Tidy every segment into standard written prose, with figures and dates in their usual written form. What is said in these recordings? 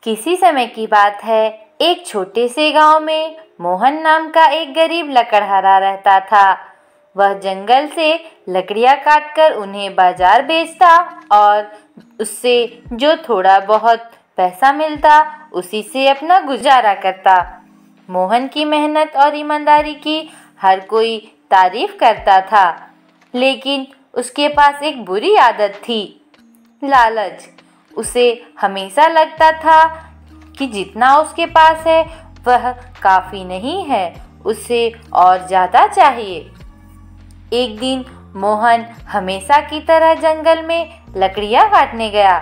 किसी समय की बात है, एक छोटे से गांव में मोहन नाम का एक गरीब लकड़हारा रहता था। वह जंगल से लकड़ियां काटकर उन्हें बाजार बेचता और उससे जो थोड़ा बहुत पैसा मिलता उसी से अपना गुजारा करता। मोहन की मेहनत और ईमानदारी की हर कोई तारीफ करता था, लेकिन उसके पास एक बुरी आदत थी, लालच। उसे हमेशा लगता था कि जितना उसके पास है वह काफ़ी नहीं है, उसे और ज़्यादा चाहिए। एक दिन मोहन हमेशा की तरह जंगल में लकड़ियां काटने गया।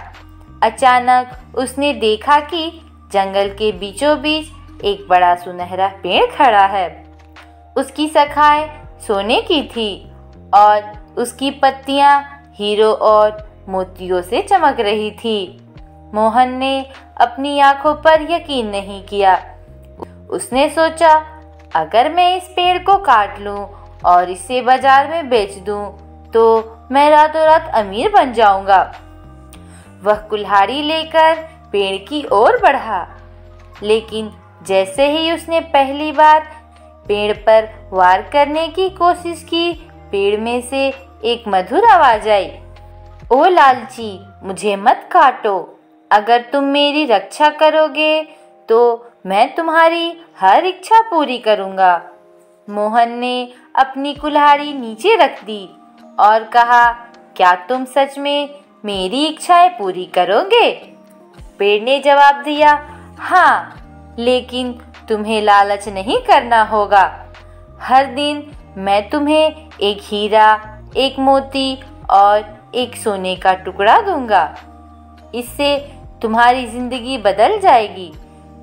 अचानक उसने देखा कि जंगल के बीचों बीच एक बड़ा सुनहरा पेड़ खड़ा है। उसकी शाखाएं सोने की थी और उसकी पत्तियां हीरों और मोतियों से चमक रही थी। मोहन ने अपनी आंखों पर यकीन नहीं किया। उसने सोचा, अगर मैं इस पेड़ को काट लूं और इसे बाजार में बेच दूं तो मैं रातों रात अमीर बन जाऊंगा। वह कुल्हाड़ी लेकर पेड़ की ओर बढ़ा, लेकिन जैसे ही उसने पहली बार पेड़ पर वार करने की कोशिश की, पेड़ में से एक मधुर आवाज आई, ओ लालची, मुझे मत काटो। अगर तुम मेरी रक्षा करोगे तो मैं तुम्हारी हर इच्छा पूरी करूंगा। मोहन ने अपनी कुल्हाड़ी नीचे रख दी और कहा, क्या तुम सच में मेरी इच्छाएं पूरी करोगे? पेड़ ने जवाब दिया, हाँ, लेकिन तुम्हें लालच नहीं करना होगा। हर दिन मैं तुम्हें एक हीरा, एक मोती और एक सोने का टुकड़ा दूंगा। इससे तुम्हारी जिंदगी बदल जाएगी।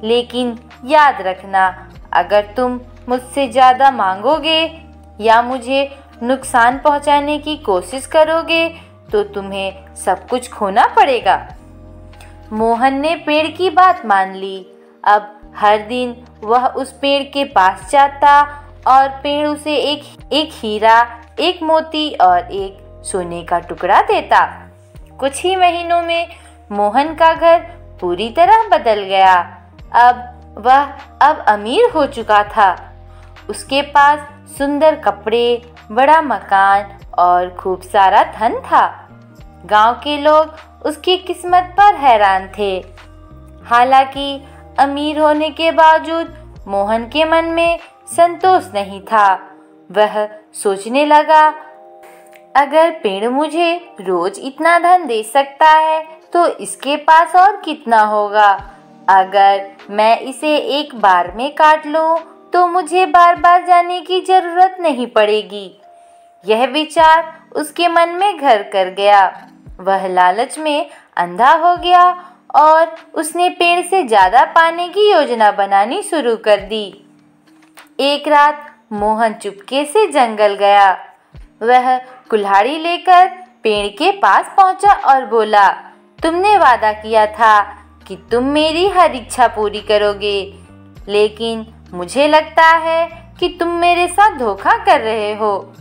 लेकिन याद रखना, अगर तुम मुझसे ज़्यादा मांगोगे या मुझे नुकसान पहुंचाने की कोशिश करोगे तो तुम्हें सब कुछ खोना पड़ेगा। मोहन ने पेड़ की बात मान ली। अब हर दिन वह उस पेड़ के पास जाता और पेड़ उसे एक हीरा, एक मोती और एक सोने का टुकड़ा देता। कुछ ही महीनों में मोहन का घर पूरी तरह बदल गया। वह अमीर हो चुका था। उसके पास सुंदर कपड़े, बड़ा मकान और खूब सारा धन था। गांव के लोग उसकी किस्मत पर हैरान थे। हालांकि अमीर होने के बावजूद मोहन के मन में संतोष नहीं था। वह सोचने लगा, अगर पेड़ मुझे रोज इतना धन दे सकता है तो इसके पास और कितना होगा। अगर मैं इसे एक बार में काट लूं तो मुझे बार बार जाने की जरूरत नहीं पड़ेगी। यह विचार उसके मन में घर कर गया। वह लालच में अंधा हो गया और उसने पेड़ से ज्यादा पाने की योजना बनानी शुरू कर दी। एक रात मोहन चुपके से जंगल गया। वह कुल्हाड़ी लेकर पेड़ के पास पहुंचा और बोला, तुमने वादा किया था कि तुम मेरी हर इच्छा पूरी करोगे, लेकिन मुझे लगता है कि तुम मेरे साथ धोखा कर रहे हो।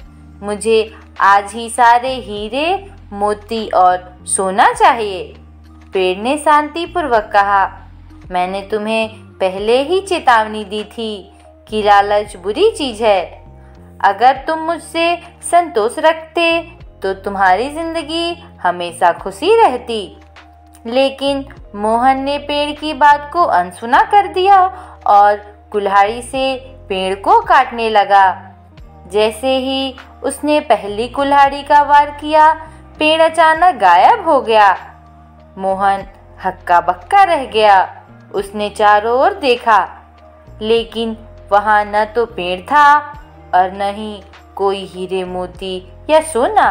मुझे आज ही सारे हीरे, मोती और सोना चाहिए। पेड़ ने शांतिपूर्वक कहा, मैंने तुम्हें पहले ही चेतावनी दी थी कि लालच बुरी चीज है। अगर तुम मुझसे संतोष रखते तो तुम्हारी जिंदगी हमेशा खुशी रहती। लेकिन मोहन ने पेड़ की बात को अनसुना कर दिया और कुल्हाड़ी से पेड़ को काटने लगा। जैसे ही उसने पहली कुल्हाड़ी का वार किया, पेड़ अचानक गायब हो गया। मोहन हक्का बक्का रह गया। उसने चारों ओर देखा, लेकिन वहां न तो पेड़ था और न ही कोई हीरे, मोती या सोना।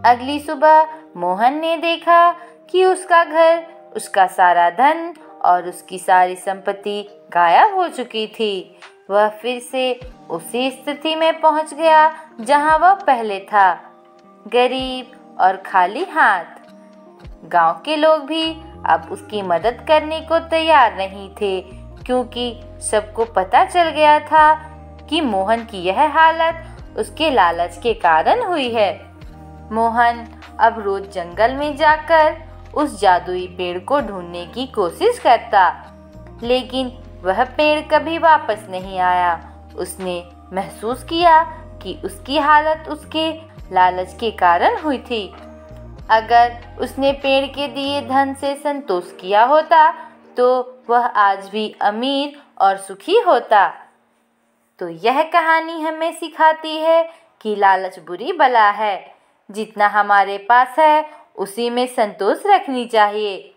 अगली सुबह मोहन ने देखा कि उसका घर, उसका सारा धन और उसकी सारी संपत्ति गायब हो चुकी थी। वह फिर से उसी स्थिति में पहुंच गया जहां वह पहले था, गरीब और खाली हाथ। गांव के लोग भी अब उसकी मदद करने को तैयार नहीं थे, क्योंकि सबको पता चल गया था कि मोहन की यह हालत उसके लालच के कारण हुई है। मोहन अब रोज जंगल में जाकर उस जादुई पेड़ को ढूंढने की कोशिश करता, लेकिन वह पेड़ कभी वापस नहीं आया। उसने महसूस किया कि उसकी हालत उसके लालच के कारण हुई थी। अगर उसने पेड़ के दिए धन से संतोष किया होता तो वह आज भी अमीर और सुखी होता। तो यह कहानी हमें सिखाती है कि लालच बुरी बला है। जितना हमारे पास है उसी में संतोष रखनी चाहिए।